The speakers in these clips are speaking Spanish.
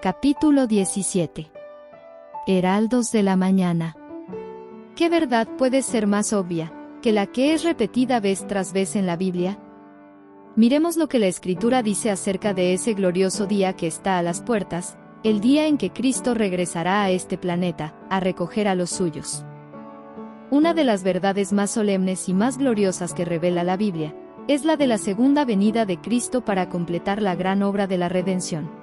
Capítulo 17. Heraldos de la mañana. ¿Qué verdad puede ser más obvia que la que es repetida vez tras vez en la Biblia? Miremos lo que la Escritura dice acerca de ese glorioso día que está a las puertas, el día en que Cristo regresará a este planeta, a recoger a los suyos. Una de las verdades más solemnes y más gloriosas que revela la Biblia, es la de la segunda venida de Cristo para completar la gran obra de la redención.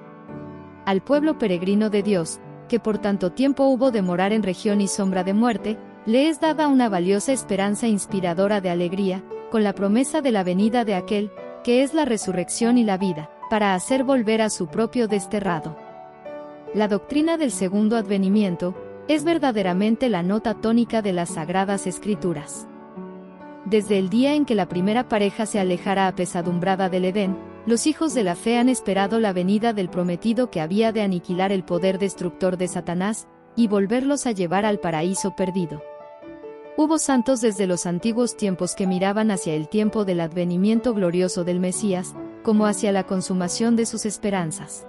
Al pueblo peregrino de Dios, que por tanto tiempo hubo de morar en región y sombra de muerte, le es dada una valiosa esperanza inspiradora de alegría, con la promesa de la venida de aquel, que es la resurrección y la vida, para hacer volver a su propio desterrado. La doctrina del segundo advenimiento, es verdaderamente la nota tónica de las Sagradas Escrituras. Desde el día en que la primera pareja se alejara apesadumbrada del Edén, los hijos de la fe han esperado la venida del prometido que había de aniquilar el poder destructor de Satanás, y volverlos a llevar al paraíso perdido. Hubo santos desde los antiguos tiempos que miraban hacia el tiempo del advenimiento glorioso del Mesías, como hacia la consumación de sus esperanzas.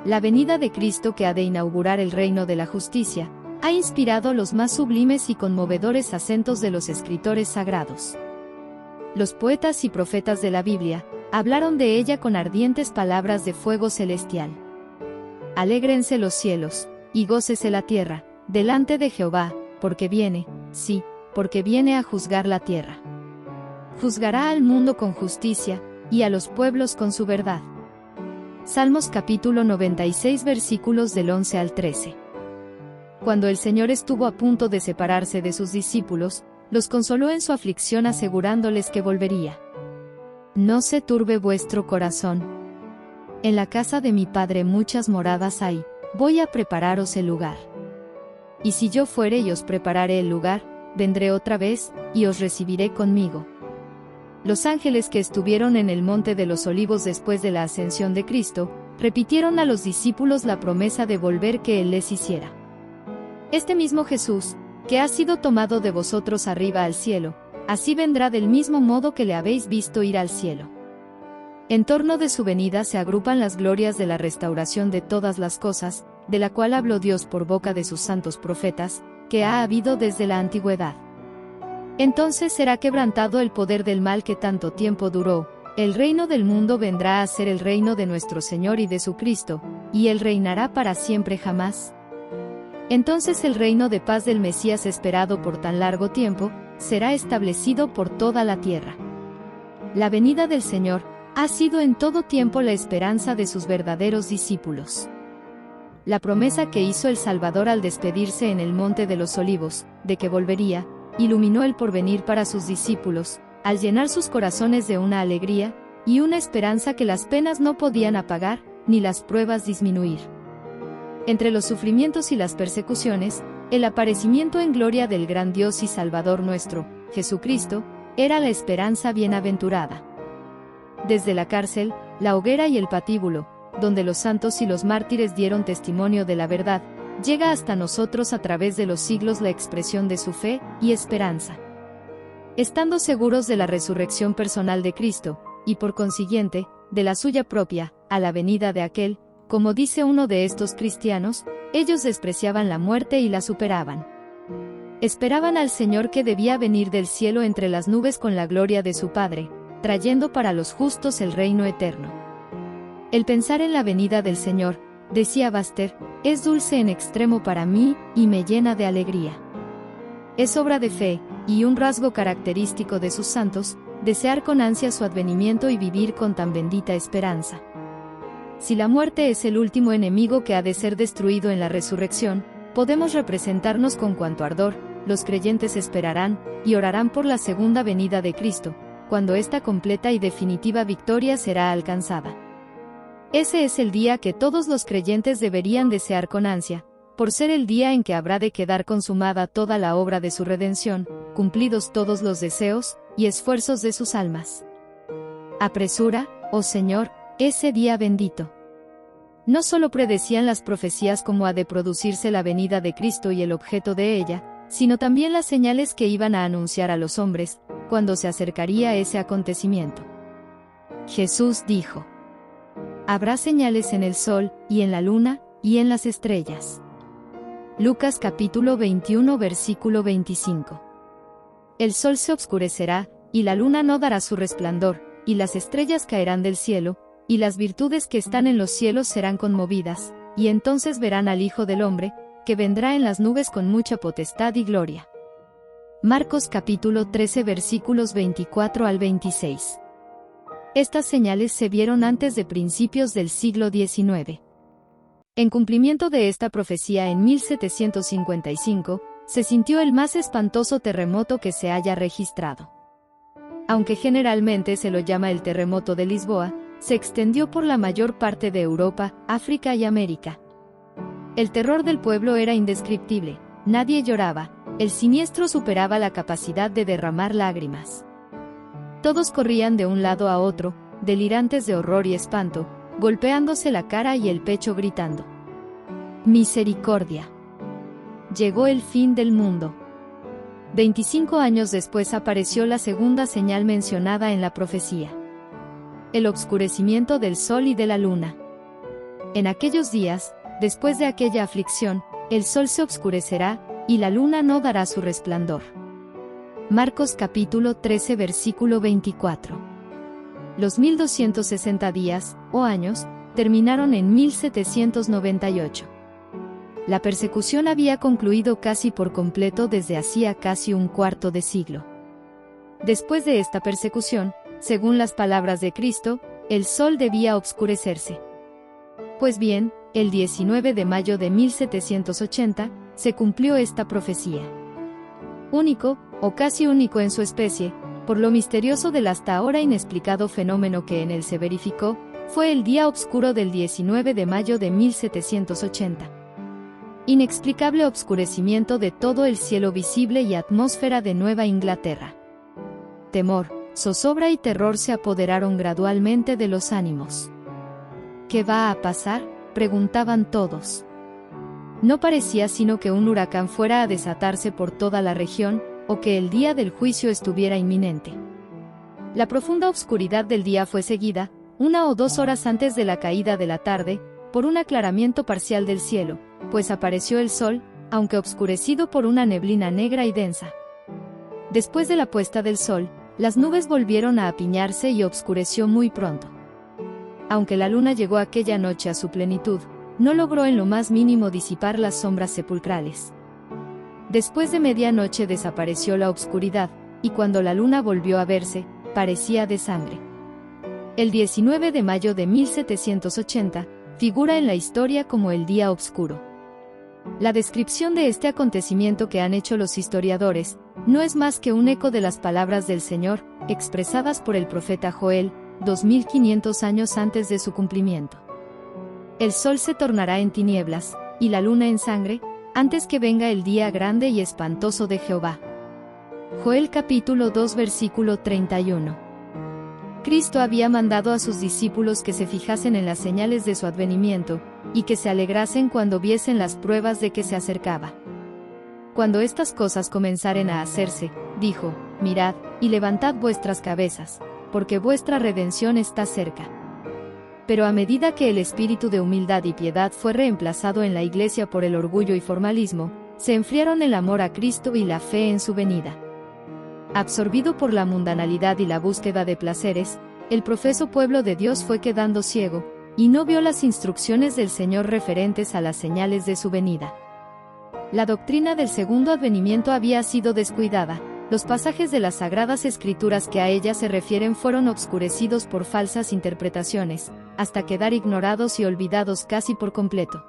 La venida de Cristo que ha de inaugurar el reino de la justicia, ha inspirado los más sublimes y conmovedores acentos de los escritores sagrados. Los poetas y profetas de la Biblia, hablaron de ella con ardientes palabras de fuego celestial. Alégrense los cielos, y gócese la tierra, delante de Jehová, porque viene, sí, porque viene a juzgar la tierra. Juzgará al mundo con justicia, y a los pueblos con su verdad. Salmos capítulo 96 versículos del 11 al 13. Cuando el Señor estuvo a punto de separarse de sus discípulos, los consoló en su aflicción asegurándoles que volvería. No se turbe vuestro corazón. En la casa de mi Padre muchas moradas hay, voy a prepararos el lugar. Y si yo fuere y os prepararé el lugar, vendré otra vez, y os recibiré conmigo. Los ángeles que estuvieron en el monte de los olivos después de la ascensión de Cristo, repitieron a los discípulos la promesa de volver que Él les hiciera. Este mismo Jesús, que ha sido tomado de vosotros arriba al cielo, así vendrá del mismo modo que le habéis visto ir al cielo. En torno de su venida se agrupan las glorias de la restauración de todas las cosas, de la cual habló Dios por boca de sus santos profetas, que ha habido desde la antigüedad. Entonces será quebrantado el poder del mal que tanto tiempo duró, el reino del mundo vendrá a ser el reino de nuestro Señor y de su Cristo, y Él reinará para siempre jamás. Entonces el reino de paz del Mesías esperado por tan largo tiempo, será establecido por toda la tierra. La venida del Señor, ha sido en todo tiempo la esperanza de sus verdaderos discípulos. La promesa que hizo el Salvador al despedirse en el Monte de los Olivos, de que volvería, iluminó el porvenir para sus discípulos, al llenar sus corazones de una alegría, y una esperanza que las penas no podían apagar, ni las pruebas disminuir. Entre los sufrimientos y las persecuciones, el aparecimiento en gloria del gran Dios y Salvador nuestro, Jesucristo, era la esperanza bienaventurada. Desde la cárcel, la hoguera y el patíbulo, donde los santos y los mártires dieron testimonio de la verdad, llega hasta nosotros a través de los siglos la expresión de su fe y esperanza. Estando seguros de la resurrección personal de Cristo, y por consiguiente, de la suya propia, a la venida de aquel, como dice uno de estos cristianos, ellos despreciaban la muerte y la superaban. Esperaban al Señor que debía venir del cielo entre las nubes con la gloria de su Padre, trayendo para los justos el reino eterno. El pensar en la venida del Señor, decía Baster, es dulce en extremo para mí, y me llena de alegría. Es obra de fe, y un rasgo característico de sus santos, desear con ansia su advenimiento y vivir con tan bendita esperanza. Si la muerte es el último enemigo que ha de ser destruido en la resurrección, podemos representarnos con cuánto ardor, los creyentes esperarán, y orarán por la segunda venida de Cristo, cuando esta completa y definitiva victoria será alcanzada. Ese es el día que todos los creyentes deberían desear con ansia, por ser el día en que habrá de quedar consumada toda la obra de su redención, cumplidos todos los deseos y esfuerzos de sus almas. Apresura, oh Señor, ese día bendito. No solo predecían las profecías cómo ha de producirse la venida de Cristo y el objeto de ella, sino también las señales que iban a anunciar a los hombres, cuando se acercaría ese acontecimiento. Jesús dijo: Habrá señales en el sol, y en la luna, y en las estrellas. Lucas capítulo 21 versículo 25. El sol se obscurecerá, y la luna no dará su resplandor, y las estrellas caerán del cielo, y las virtudes que están en los cielos serán conmovidas, y entonces verán al Hijo del Hombre, que vendrá en las nubes con mucha potestad y gloria. Marcos capítulo 13 versículos 24 al 26. Estas señales se vieron antes de principios del siglo XIX. En cumplimiento de esta profecía en 1755, se sintió el más espantoso terremoto que se haya registrado. Aunque generalmente se lo llama el terremoto de Lisboa, se extendió por la mayor parte de Europa, África y América. El terror del pueblo era indescriptible, nadie lloraba, el siniestro superaba la capacidad de derramar lágrimas. Todos corrían de un lado a otro, delirantes de horror y espanto, golpeándose la cara y el pecho gritando: ¡Misericordia! Llegó el fin del mundo. 25 años después apareció la segunda señal mencionada en la profecía: el obscurecimiento del sol y de la luna. En aquellos días, después de aquella aflicción, el sol se obscurecerá, y la luna no dará su resplandor. Marcos capítulo 13 versículo 24. Los 1260 días, o años, terminaron en 1798. La persecución había concluido casi por completo desde hacía casi un cuarto de siglo. Después de esta persecución, según las palabras de Cristo, el sol debía obscurecerse. Pues bien, el 19 de mayo de 1780, se cumplió esta profecía. Único, o casi único en su especie, por lo misterioso del hasta ahora inexplicado fenómeno que en él se verificó, fue el día oscuro del 19 de mayo de 1780. Inexplicable obscurecimiento de todo el cielo visible y atmósfera de Nueva Inglaterra. Temor, zozobra y terror se apoderaron gradualmente de los ánimos. ¿Qué va a pasar?, preguntaban todos. No parecía sino que un huracán fuera a desatarse por toda la región, o que el día del juicio estuviera inminente. La profunda oscuridad del día fue seguida, 1 o 2 horas antes de la caída de la tarde, por un aclaramiento parcial del cielo, pues apareció el sol, aunque obscurecido por una neblina negra y densa. Después de la puesta del sol, las nubes volvieron a apiñarse y obscureció muy pronto. Aunque la luna llegó aquella noche a su plenitud, no logró en lo más mínimo disipar las sombras sepulcrales. Después de medianoche desapareció la obscuridad, y cuando la luna volvió a verse, parecía de sangre. El 19 de mayo de 1780, figura en la historia como el día oscuro. La descripción de este acontecimiento que han hecho los historiadores, no es más que un eco de las palabras del Señor, expresadas por el profeta Joel, 2500 años antes de su cumplimiento. El sol se tornará en tinieblas, y la luna en sangre, antes que venga el día grande y espantoso de Jehová. Joel capítulo 2 versículo 31. Cristo había mandado a sus discípulos que se fijasen en las señales de su advenimiento, y que se alegrasen cuando viesen las pruebas de que se acercaba. Cuando estas cosas comenzaren a hacerse, dijo: mirad, y levantad vuestras cabezas, porque vuestra redención está cerca. Pero a medida que el espíritu de humildad y piedad fue reemplazado en la Iglesia por el orgullo y formalismo, se enfriaron el amor a Cristo y la fe en su venida. Absorbido por la mundanalidad y la búsqueda de placeres, el profeso pueblo de Dios fue quedando ciego, y no vio las instrucciones del Señor referentes a las señales de su venida. La doctrina del segundo advenimiento había sido descuidada. Los pasajes de las Sagradas Escrituras que a ella se refieren fueron obscurecidos por falsas interpretaciones, hasta quedar ignorados y olvidados casi por completo.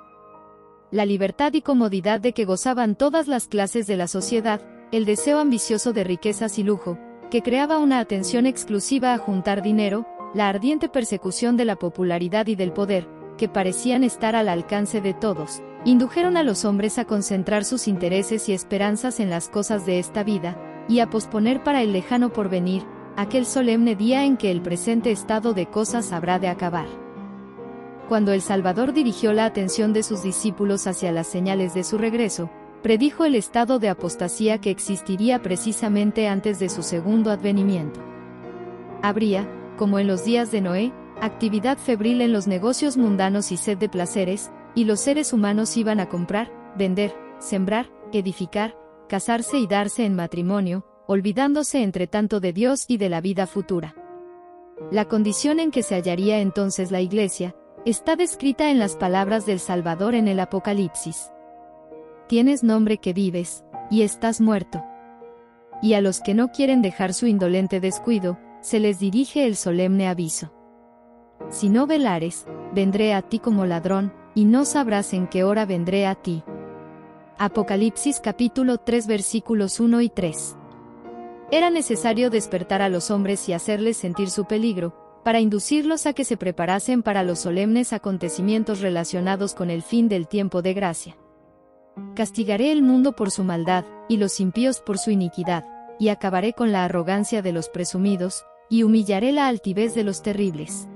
La libertad y comodidad de que gozaban todas las clases de la sociedad, el deseo ambicioso de riquezas y lujo, que creaba una atención exclusiva a juntar dinero, la ardiente persecución de la popularidad y del poder, que parecían estar al alcance de todos, indujeron a los hombres a concentrar sus intereses y esperanzas en las cosas de esta vida, y a posponer para el lejano porvenir, aquel solemne día en que el presente estado de cosas habrá de acabar. Cuando el Salvador dirigió la atención de sus discípulos hacia las señales de su regreso, predijo el estado de apostasía que existiría precisamente antes de su segundo advenimiento. Habría, como en los días de Noé, actividad febril en los negocios mundanos y sed de placeres, y los seres humanos iban a comprar, vender, sembrar, edificar, casarse y darse en matrimonio, olvidándose entre tanto de Dios y de la vida futura. La condición en que se hallaría entonces la Iglesia, está descrita en las palabras del Salvador en el Apocalipsis. Tienes nombre que vives, y estás muerto. Y a los que no quieren dejar su indolente descuido, se les dirige el solemne aviso. Si no velares, vendré a ti como ladrón, y no sabrás en qué hora vendré a ti. Apocalipsis capítulo 3 versículos 1 y 3. Era necesario despertar a los hombres y hacerles sentir su peligro, para inducirlos a que se preparasen para los solemnes acontecimientos relacionados con el fin del tiempo de gracia. Castigaré el mundo por su maldad, y los impíos por su iniquidad, y acabaré con la arrogancia de los presumidos, y humillaré la altivez de los terribles.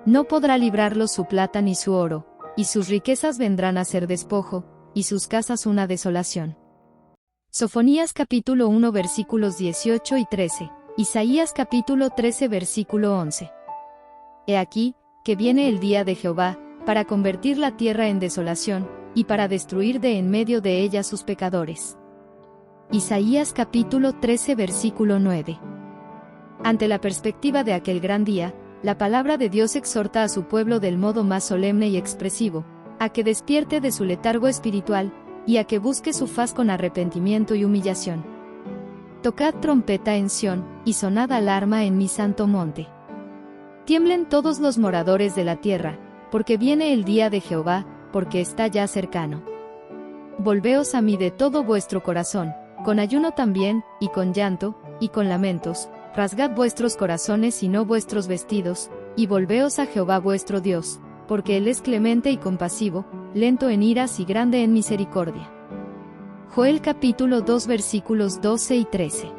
No podrá librarlos su plata ni su oro, y sus riquezas vendrán a ser despojo, y sus casas una desolación. Sofonías capítulo 1 versículos 18 y 13, Isaías capítulo 13 versículo 11. He aquí, que viene el día de Jehová, para convertir la tierra en desolación, y para destruir de en medio de ella sus pecadores. Isaías capítulo 13 versículo 9. Ante la perspectiva de aquel gran día, la palabra de Dios exhorta a su pueblo del modo más solemne y expresivo, a que despierte de su letargo espiritual, y a que busque su faz con arrepentimiento y humillación. Tocad trompeta en Sión, y sonad alarma en mi santo monte. Tiemblen todos los moradores de la tierra, porque viene el día de Jehová, porque está ya cercano. Volveos a mí de todo vuestro corazón, con ayuno también, y con llanto, y con lamentos, rasgad vuestros corazones y no vuestros vestidos, y volveos a Jehová vuestro Dios, porque Él es clemente y compasivo, lento en iras y grande en misericordia. Joel capítulo 2 versículos 12 y 13.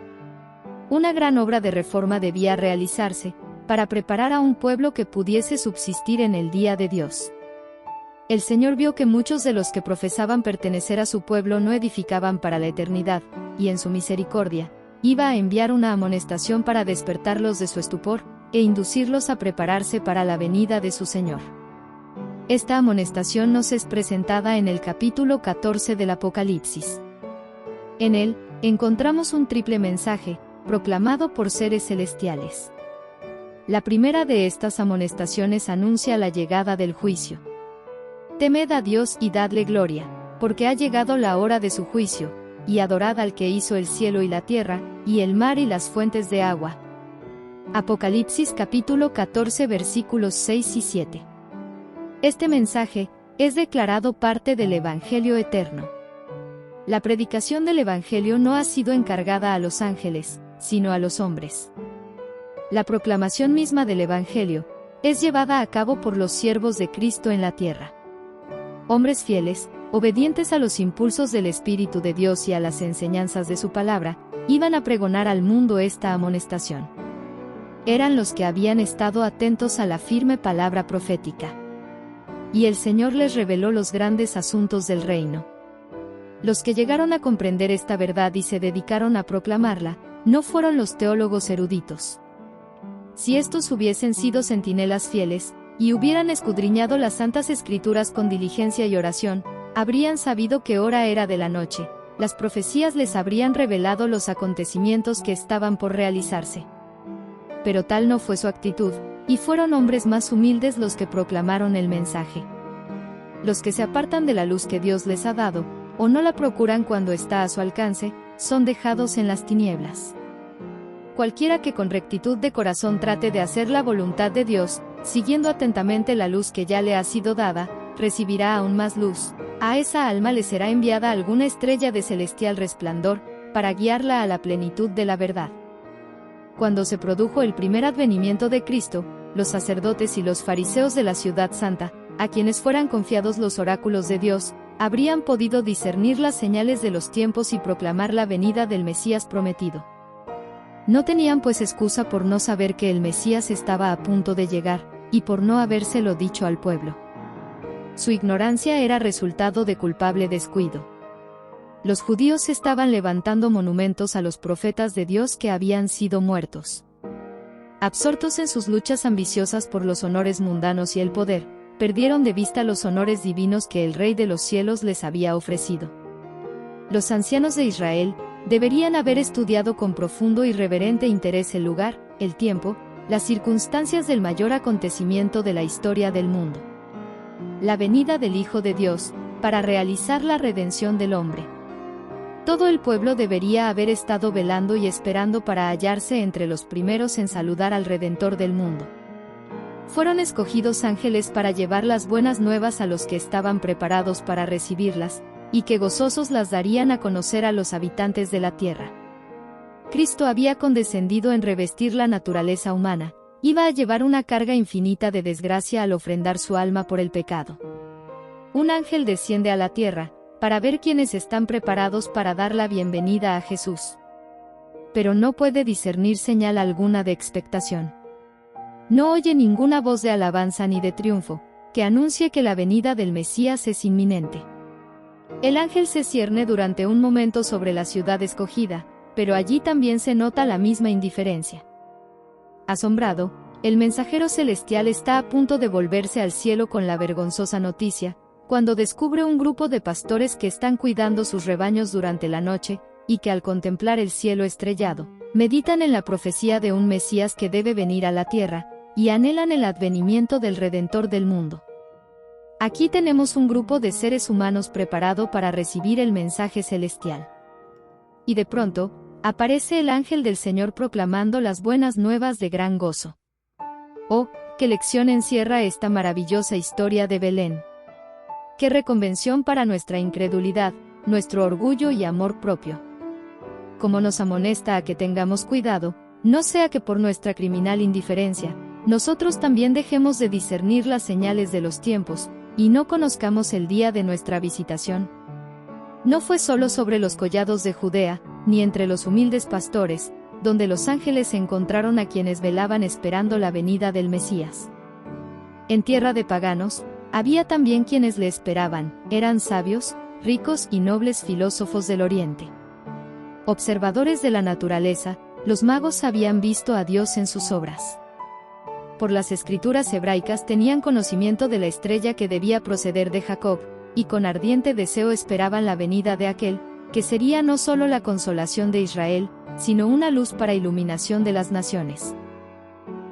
Una gran obra de reforma debía realizarse, para preparar a un pueblo que pudiese subsistir en el día de Dios. El Señor vio que muchos de los que profesaban pertenecer a su pueblo no edificaban para la eternidad, y en su misericordia, iba a enviar una amonestación para despertarlos de su estupor, e inducirlos a prepararse para la venida de su Señor. Esta amonestación nos es presentada en el capítulo 14 del Apocalipsis. En él, encontramos un triple mensaje, proclamado por seres celestiales. La primera de estas amonestaciones anuncia la llegada del juicio. Temed a Dios y dadle gloria, porque ha llegado la hora de su juicio, y adorad al que hizo el cielo y la tierra, y el mar y las fuentes de agua. Apocalipsis capítulo 14 versículos 6 y 7. Este mensaje es declarado parte del Evangelio eterno. La predicación del Evangelio no ha sido encargada a los ángeles, sino a los hombres. La proclamación misma del Evangelio es llevada a cabo por los siervos de Cristo en la tierra. Hombres fieles, obedientes a los impulsos del Espíritu de Dios y a las enseñanzas de su palabra, iban a pregonar al mundo esta amonestación. Eran los que habían estado atentos a la firme palabra profética. Y el Señor les reveló los grandes asuntos del reino. Los que llegaron a comprender esta verdad y se dedicaron a proclamarla, no fueron los teólogos eruditos. Si estos hubiesen sido centinelas fieles, y hubieran escudriñado las santas escrituras con diligencia y oración, habrían sabido qué hora era de la noche, las profecías les habrían revelado los acontecimientos que estaban por realizarse. Pero tal no fue su actitud, y fueron hombres más humildes los que proclamaron el mensaje. Los que se apartan de la luz que Dios les ha dado, o no la procuran cuando está a su alcance, son dejados en las tinieblas. Cualquiera que con rectitud de corazón trate de hacer la voluntad de Dios, siguiendo atentamente la luz que ya le ha sido dada, recibirá aún más luz. A esa alma le será enviada alguna estrella de celestial resplandor, para guiarla a la plenitud de la verdad. Cuando se produjo el primer advenimiento de Cristo, los sacerdotes y los fariseos de la ciudad santa, a quienes fueran confiados los oráculos de Dios, habrían podido discernir las señales de los tiempos y proclamar la venida del Mesías prometido. No tenían pues excusa por no saber que el Mesías estaba a punto de llegar, y por no habérselo dicho al pueblo. Su ignorancia era resultado de culpable descuido. Los judíos estaban levantando monumentos a los profetas de Dios que habían sido muertos. Absortos en sus luchas ambiciosas por los honores mundanos y el poder, perdieron de vista los honores divinos que el Rey de los cielos les había ofrecido. Los ancianos de Israel deberían haber estudiado con profundo y reverente interés el lugar, el tiempo, las circunstancias del mayor acontecimiento de la historia del mundo. La venida del Hijo de Dios, para realizar la redención del hombre. Todo el pueblo debería haber estado velando y esperando para hallarse entre los primeros en saludar al Redentor del mundo. Fueron escogidos ángeles para llevar las buenas nuevas a los que estaban preparados para recibirlas, y que gozosos las darían a conocer a los habitantes de la tierra. Cristo había condescendido en revestir la naturaleza humana, iba a llevar una carga infinita de desgracia al ofrendar su alma por el pecado. Un ángel desciende a la tierra, para ver quiénes están preparados para dar la bienvenida a Jesús. Pero no puede discernir señal alguna de expectación. No oye ninguna voz de alabanza ni de triunfo, que anuncie que la venida del Mesías es inminente. El ángel se cierne durante un momento sobre la ciudad escogida, pero allí también se nota la misma indiferencia. Asombrado, el mensajero celestial está a punto de volverse al cielo con la vergonzosa noticia, cuando descubre un grupo de pastores que están cuidando sus rebaños durante la noche, y que al contemplar el cielo estrellado, meditan en la profecía de un Mesías que debe venir a la tierra, y anhelan el advenimiento del Redentor del mundo. Aquí tenemos un grupo de seres humanos preparado para recibir el mensaje celestial. Y de pronto, aparece el ángel del Señor proclamando las buenas nuevas de gran gozo. ¡Oh, qué lección encierra esta maravillosa historia de Belén! ¡Qué reconvención para nuestra incredulidad, nuestro orgullo y amor propio! Como nos amonesta a que tengamos cuidado, no sea que por nuestra criminal indiferencia, nosotros también dejemos de discernir las señales de los tiempos, y no conozcamos el día de nuestra visitación. No fue solo sobre los collados de Judea, ni entre los humildes pastores, donde los ángeles encontraron a quienes velaban esperando la venida del Mesías. En tierra de paganos, había también quienes le esperaban, eran sabios, ricos y nobles filósofos del Oriente. Observadores de la naturaleza, los magos habían visto a Dios en sus obras. Por las escrituras hebraicas tenían conocimiento de la estrella que debía proceder de Jacob, y con ardiente deseo esperaban la venida de aquel, que sería no solo la consolación de Israel, sino una luz para iluminación de las naciones.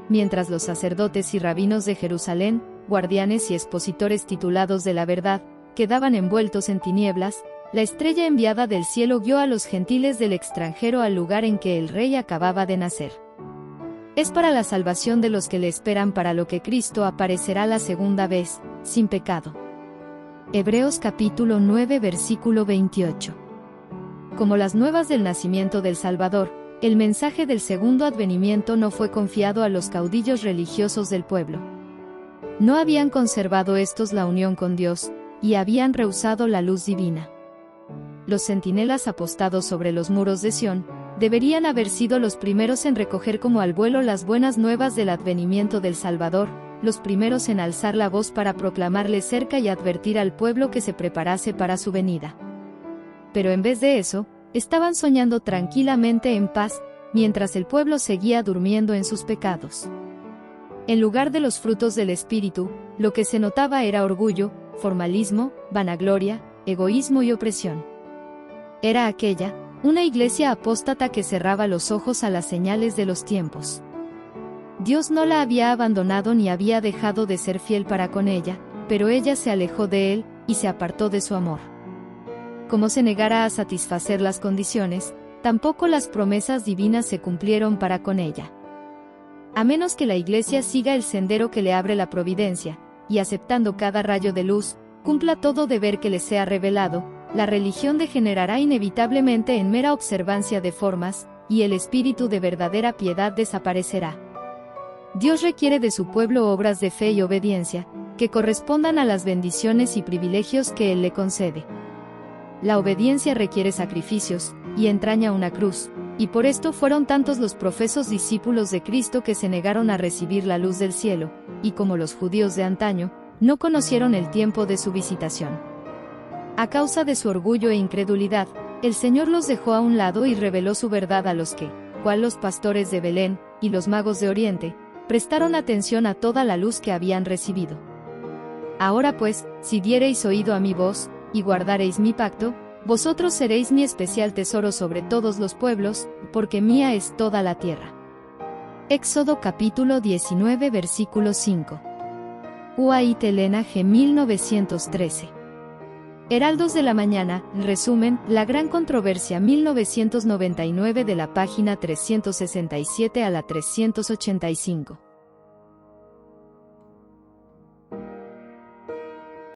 Mientras los sacerdotes y rabinos de Jerusalén, guardianes y expositores titulados de la verdad, quedaban envueltos en tinieblas, la estrella enviada del cielo guió a los gentiles del extranjero al lugar en que el rey acababa de nacer. Es para la salvación de los que le esperan para lo que Cristo aparecerá la segunda vez, sin pecado. Hebreos capítulo 9 versículo 28. Como las nuevas del nacimiento del Salvador, el mensaje del segundo advenimiento no fue confiado a los caudillos religiosos del pueblo. No habían conservado estos la unión con Dios, y habían rehusado la luz divina. Los centinelas apostados sobre los muros de Sión, deberían haber sido los primeros en recoger como al vuelo las buenas nuevas del advenimiento del Salvador, los primeros en alzar la voz para proclamarle cerca y advertir al pueblo que se preparase para su venida. Pero en vez de eso, estaban soñando tranquilamente en paz, mientras el pueblo seguía durmiendo en sus pecados. En lugar de los frutos del Espíritu, lo que se notaba era orgullo, formalismo, vanagloria, egoísmo y opresión. Era aquella, una iglesia apóstata que cerraba los ojos a las señales de los tiempos. Dios no la había abandonado ni había dejado de ser fiel para con ella, pero ella se alejó de él, y se apartó de su amor. Como se negara a satisfacer las condiciones, tampoco las promesas divinas se cumplieron para con ella. A menos que la iglesia siga el sendero que le abre la providencia, y aceptando cada rayo de luz, cumpla todo deber que le sea revelado, la religión degenerará inevitablemente en mera observancia de formas, y el espíritu de verdadera piedad desaparecerá. Dios requiere de su pueblo obras de fe y obediencia, que correspondan a las bendiciones y privilegios que Él le concede. La obediencia requiere sacrificios, y entraña una cruz, y por esto fueron tantos los profesos discípulos de Cristo que se negaron a recibir la luz del cielo, y como los judíos de antaño, no conocieron el tiempo de su visitación. A causa de su orgullo e incredulidad, el Señor los dejó a un lado y reveló su verdad a los que, cual los pastores de Belén, y los magos de Oriente, prestaron atención a toda la luz que habían recibido. Ahora pues, si diereis oído a mi voz, y guardareis mi pacto, vosotros seréis mi especial tesoro sobre todos los pueblos, porque mía es toda la tierra. Éxodo capítulo 19 versículo 5. UAIT Elena G. 1913. Heraldos de la Mañana, resumen, La Gran Controversia 1999 de la página 367 a la 385.